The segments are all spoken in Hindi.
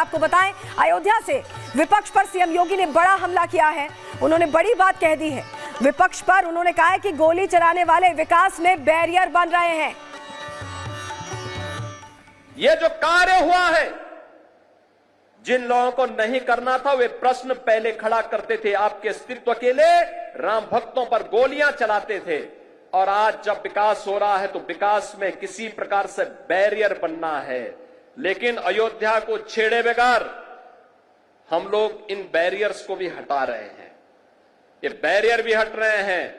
आपको बताएं, अयोध्या से विपक्ष पर सीएम योगी ने बड़ा हमला किया है। उन्होंने बड़ी बात कह दी है विपक्ष पर। उन्होंने कहा है कि गोली चलाने वाले विकास में बैरियर बन रहे हैं। ये जो कार्य हुआ है, जिन लोगों को नहीं करना था वे प्रश्न पहले खड़ा करते थे, आपके अस्तित्व के लिए राम भक्तों पर गोलियां चलाते थे। और आज जब विकास हो रहा है तो विकास में किसी प्रकार से बैरियर बनना है, लेकिन अयोध्या को छेड़े बगैर हम लोग इन बैरियर्स को भी हटा रहे हैं। ये बैरियर भी हट रहे हैं,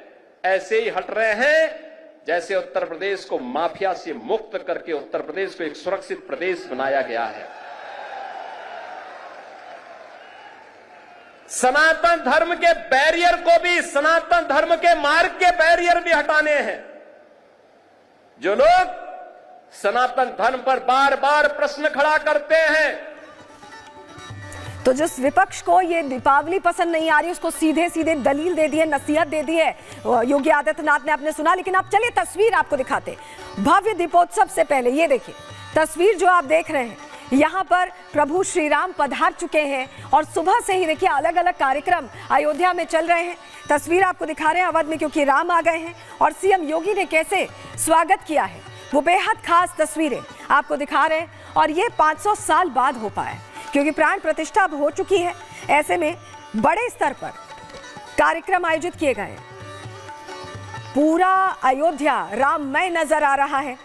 ऐसे ही हट रहे हैं जैसे उत्तर प्रदेश को माफिया से मुक्त करके उत्तर प्रदेश को एक सुरक्षित प्रदेश बनाया गया है। सनातन धर्म के बैरियर को भी, सनातन धर्म के मार्ग के बैरियर भी हटाने हैं। जो लोग सनातन धर्म पर बार बार प्रश्न खड़ा करते हैं, तो जिस विपक्ष को ये दीपावली पसंद नहीं आ रही, उसको सीधे सीधे दलील दे दी है, नसीहत दे दी है योगी आदित्यनाथ ने। आपने सुना, लेकिन आप चलिए तस्वीर आपको दिखाते। भव्य दीपोत्सव से पहले ये देखिए तस्वीर जो आप देख रहे हैं, यहाँ पर प्रभु श्री राम पधार चुके हैं और सुबह से ही देखिए अलग अलग कार्यक्रम अयोध्या में चल रहे हैं। तस्वीर आपको दिखा रहे हैं अवध में, क्योंकि राम आ गए हैं और सीएम योगी ने कैसे स्वागत किया है वो बेहद खास तस्वीरें आपको दिखा रहे हैं। और ये 500 साल बाद हो पाया, क्योंकि प्राण प्रतिष्ठा अब हो चुकी है। ऐसे में बड़े स्तर पर कार्यक्रम आयोजित किए गए। पूरा अयोध्या राममय नजर आ रहा है।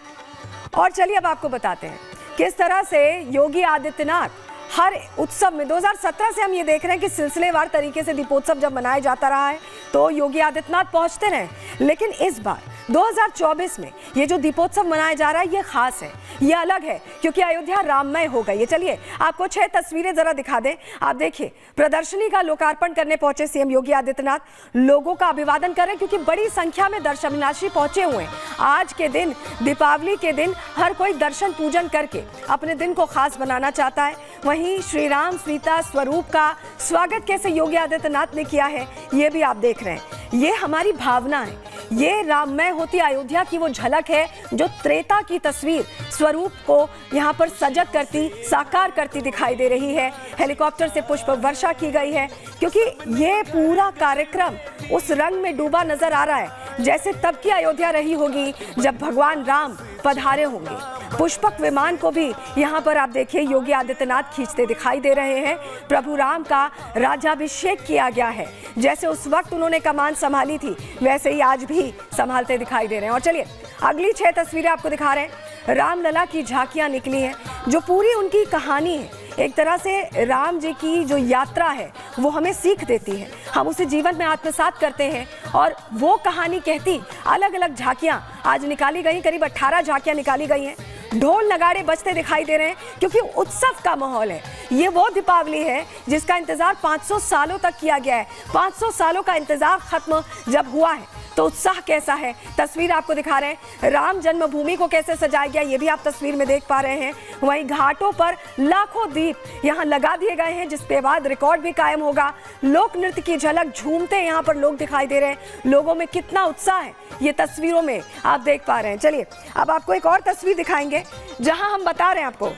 और चलिए अब आपको बताते हैं किस तरह से योगी आदित्यनाथ हर उत्सव में 2017 से हम ये देख रहे हैं कि सिलसिलेवार तरीके से दीपोत्सव जब मनाया जाता रहा है तो योगी आदित्यनाथ पहुंचते रहे, लेकिन इस बार 2024 में ये जो दीपोत्सव मनाया जा रहा है ये खास है, ये अलग है, क्योंकि अयोध्या राममय हो गई है। चलिए आपको 6 तस्वीरें जरा दिखा दें। आप देखिए प्रदर्शनी का लोकार्पण करने पहुंचे सीएम योगी आदित्यनाथ, लोगों का अभिवादन कर रहे हैं, क्योंकि बड़ी संख्या में दर्शनार्थी पहुंचे हुए हैं। आज के दिन, दीपावली के दिन, हर कोई दर्शन पूजन करके अपने दिन को खास बनाना चाहता है। वहीं श्री राम सीता स्वरूप का स्वागत कैसे योगी आदित्यनाथ ने किया है ये भी आप देख रहे हैं। ये हमारी भावना है, ये राममय होती अयोध्या की वो झलक है जो त्रेता की तस्वीर स्वरूप को यहाँ पर सजग करती, साकार करती दिखाई दे रही है। हेलीकॉप्टर से पुष्प वर्षा की गई है, क्योंकि ये पूरा कार्यक्रम उस रंग में डूबा नजर आ रहा है जैसे तब की अयोध्या रही होगी जब भगवान राम पधारे होंगे। पुष्पक विमान को भी यहाँ पर आप देखिए योगी आदित्यनाथ खींचते दिखाई दे रहे हैं। प्रभु राम का राज्याभिषेक किया गया है, जैसे उस वक्त उन्होंने कमान संभाली थी वैसे ही आज भी संभालते दिखाई दे रहे हैं। और चलिए अगली 6 तस्वीरें आपको दिखा रहे हैं। रामलला की झांकियां निकली हैं, जो पूरी उनकी कहानी है। एक तरह से राम जी की जो यात्रा है वो हमें सीख देती है, हम उसे जीवन में आत्मसात करते हैं और वो कहानी कहती अलग अलग झांकियां आज निकाली गई, करीब 18 झांकियां निकाली गई हैं। ढोल नगाड़े बजते दिखाई दे रहे हैं, क्योंकि उत्सव का माहौल है। ये वो दीपावली है जिसका इंतजार 500 सालों तक किया गया है। 500 सालों का इंतजार खत्म जब हुआ है तो उत्साह कैसा है, तस्वीर आपको दिखा रहे हैं। राम जन्मभूमि को कैसे सजाया गया ये भी आप तस्वीर में देख पा रहे हैं। वहीं घाटों पर लाखों दीप यहाँ लगा दिए गए हैं, जिसके बाद रिकॉर्ड भी कायम होगा। लोक नृत्य की झलक झूमते यहाँ पर लोग दिखाई दे रहे हैं। लोगों में कितना उत्साह है ये तस्वीरों में आप देख पा रहे हैं। चलिए अब आपको एक और तस्वीर दिखाएंगे जहां हम बता रहे हैं आपको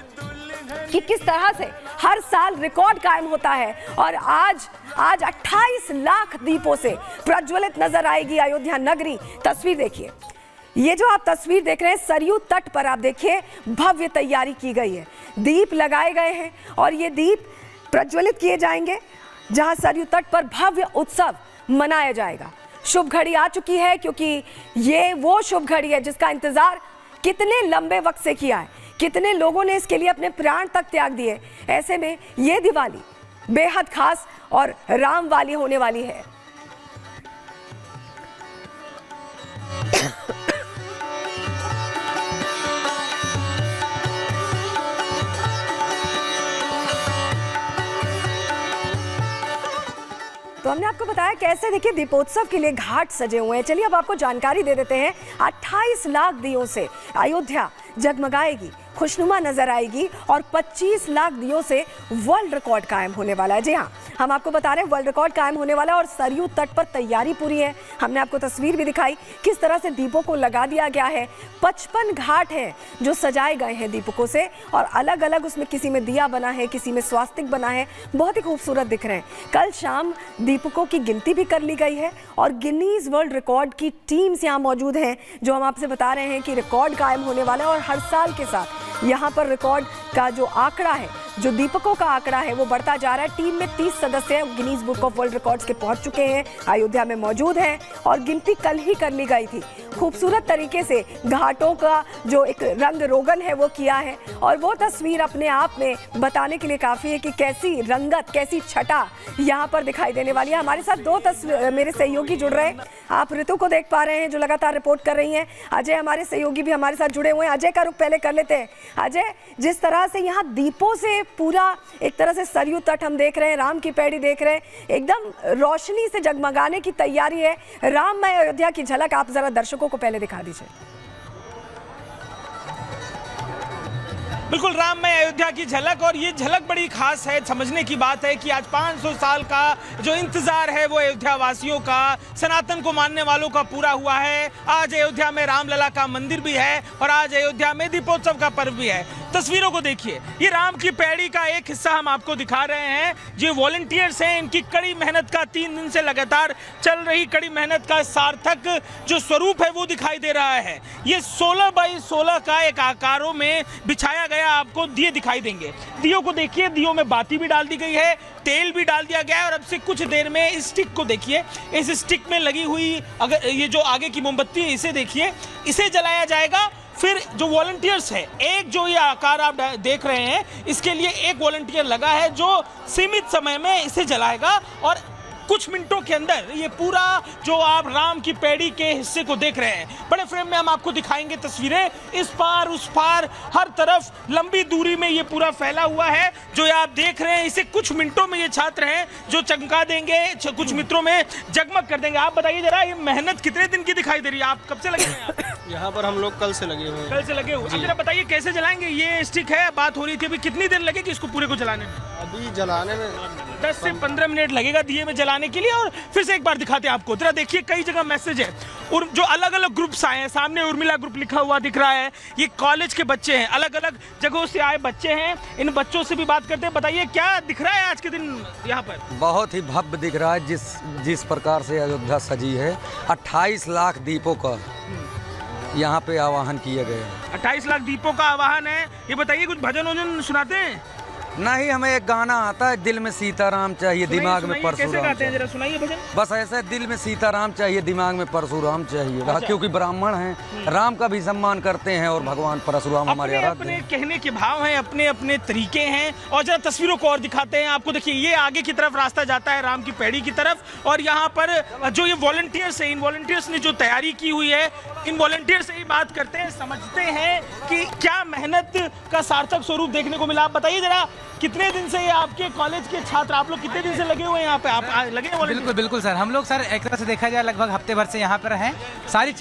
कि किस तरह से हर साल रिकॉर्ड कायम होता है। और आज 28 लाख दीपों से प्रज्वलित नजर आएगी अयोध्या नगरी। तस्वीर देखिए, ये जो आप तस्वीर देख रहे हैं सरयू तट पर आप देखिए भव्य तैयारी की गई है। दीप लगाए गए हैं और ये दीप प्रज्वलित किए जाएंगे जहां सरयू तट पर भव्य उत्सव मनाया जाएगा। शुभ घड़ी आ चुकी है, क्योंकि ये वो शुभ घड़ी है जिसका इंतजार कितने लंबे वक्त से किया है, कितने लोगों ने इसके लिए अपने प्राण तक त्याग दिए। ऐसे में ये दिवाली बेहद खास और राम वाली होने वाली है। तो हमने आपको बताया कैसे देखिए दीपोत्सव के लिए घाट सजे हुए हैं। चलिए अब आपको जानकारी दे देते हैं। 28 लाख दियों से अयोध्या जगमगाएगी, खुशनुमा नजर आएगी और 25 लाख दियों से वर्ल्ड रिकॉर्ड कायम होने वाला है। जी हाँ, हम आपको बता रहे हैं वर्ल्ड रिकॉर्ड कायम होने वाला है और सरयू तट पर तैयारी पूरी है। हमने आपको तस्वीर भी दिखाई किस तरह से दीपों को लगा दिया गया है। 55 घाट हैं जो सजाए गए हैं दीपकों से और अलग अलग उसमें किसी में दिया बना है, किसी में स्वास्तिक बना है, बहुत ही खूबसूरत दिख रहे हैं। कल शाम दीपकों की गिनती भी कर ली गई है और गिनीज वर्ल्ड रिकॉर्ड की टीम्स यहाँ मौजूद हैं जो हम आपसे बता रहे हैं कि रिकॉर्ड कायम होने वाला है और हर साल के साथ यहाँ पर रिकॉर्ड का जो आंकड़ा है, जो दीपकों का आंकड़ा है, वो बढ़ता जा रहा है। टीम में 30 सदस्य Guinness book of world records के पहुंच चुके हैं, अयोध्या में मौजूद हैं और गिनती कल ही कर ली गई थी। खूबसूरत तरीके से घाटों का जो एक रंग रोगन है वो किया है और वो तस्वीर अपने आप में बताने के लिए काफ़ी है कि कैसी रंगत, कैसी छटा यहाँ पर दिखाई देने वाली है। हमारे साथ दो मेरे सहयोगी जुड़ रहे हैं। आप ऋतु को देख पा रहे हैं जो लगातार रिपोर्ट कर रही हैं। अजय हमारे सहयोगी भी हमारे साथ जुड़े हुए हैं। अजय का रुख पहले कर लेते हैं। अजय, जिस तरह से यहाँ दीपों से पूरा एक तरह से सरयू तट हम देख रहे हैं, राम की पैड़ी देख रहे हैं, एकदम रोशनी से जगमगाने की तैयारी है। राममय अयोध्या की झलक आप जरा दर्शकों को पहले दिखा दीजिए। बिल्कुल राममय अयोध्या की झलक, और ये झलक बड़ी खास है। समझने की बात है कि आज 500 साल का जो इंतजार है वो अयोध्या वासियों का, सनातन को मानने वालों का पूरा हुआ है। आज अयोध्या में रामलला का मंदिर भी है और आज अयोध्या में दीपोत्सव का पर्व भी है। तस्वीरों को देखिए, ये राम की पैड़ी का एक हिस्सा हम आपको दिखा रहे हैं। जो वॉलंटियर्स हैं, इनकी कड़ी मेहनत का 3 दिन से लगातार चल रही कड़ी मेहनत का सार्थक जो स्वरूप है वो दिखाई दे रहा है। ये 16 बाई 16 का एक आकारों में बिछाया गया आपको दिए दिखाई देंगे। दियों को देखिए, दियों में बाती भी डाल दी गई है, तेल भी डाल दिया गया है और अब से कुछ देर में इस स्टिक को देखिए, इस स्टिक में लगी हुई अगर ये जो आगे की मोमबत्ती है इसे देखिए, इसे जलाया जाएगा। फिर जो वॉलंटियर्स है, एक जो ये आकार आप देख रहे हैं, इसके लिए एक वॉलंटियर लगा है जो सीमित समय में इसे जलाएगा और कुछ मिनटों के अंदर ये पूरा जो आप राम की पैड़ी के हिस्से को देख रहे हैं, बड़े फ्रेम में हम आपको दिखाएंगे तस्वीरें। इस पार उस पार हर तरफ लंबी दूरी में ये पूरा फैला हुआ है जो ये आप देख रहे हैं। इसे कुछ मिनटों में ये छात्र हैं जो चमका देंगे, कुछ मित्रों में जगमग कर देंगे। आप बताइए जरा, ये मेहनत कितने दिन की दिखाई दे रही है? आप कब से लगे हैं यहाँ पर? हम लोग कल से लगे हुए हैं। कल से लगे हुए। जरा बताइए कैसे जलाएंगे? ये स्टिक है, बात हो रही थी अभी, कितनी देर लगेगी इसको पूरे को जलाने में? अभी जलाने में 10 से 15 मिनट लगेगा दिए में जलाने के लिए। और फिर से एक बार दिखाते हैं आपको, जरा देखिए कई जगह मैसेज है और जो अलग अलग ग्रुप्स आए हैं। सामने उर्मिला ग्रुप लिखा हुआ दिख रहा है, ये कॉलेज के बच्चे हैं, अलग अलग जगहों से आए बच्चे हैं। इन बच्चों से भी बात करते हैं। बताइए क्या दिख रहा है आज के दिन यहाँ पर? बहुत ही भव्य दिख रहा है। जिस प्रकार से अयोध्या सजी है, 28 लाख दीपों का यहाँ पे आवाहन किया गया है। 28 लाख दीपों का आवाहन है। ये बताइए, कुछ भजन वजन सुनाते हैं? नहीं, हमें एक गाना आता है, दिल में सीताराम चाहिए, दिमाग में परशुराम। कैसे गाते हैं, जरा सुनाइए भजन। बस ऐसे, दिल में सीताराम चाहिए, दिमाग में परशुराम चाहिए। अच्छा। क्योंकि ब्राह्मण हैं, राम का भी सम्मान करते हैं और भगवान परशुराम हमारे आराध्य अपने हैं। कहने के भाव हैं, अपने अपने तरीके हैं। और जरा तस्वीरों को और दिखाते हैं आपको। देखिए, ये आगे की तरफ रास्ता जाता है राम की पैड़ी की तरफ और यहाँ पर जो ये वॉलंटियर्स है, इन वॉलंटियर्स ने जो तैयारी की हुई है, इन वॉलंटियर से ही बात करते हैं, समझते हैं कि क्या मेहनत का सार्थक स्वरूप देखने को मिला। आप बताइए जरा, कितने दिन से ये आपके कॉलेज के छात्र, आप लोग कितने दिन से लगे हुए हैं यहाँ पे? आप लगे हैं? बिल्कुल बिल्कुल सर, हम लोग सर एक तरह से देखा जाए लगभग हफ्ते भर से यहाँ पर हैं। सारी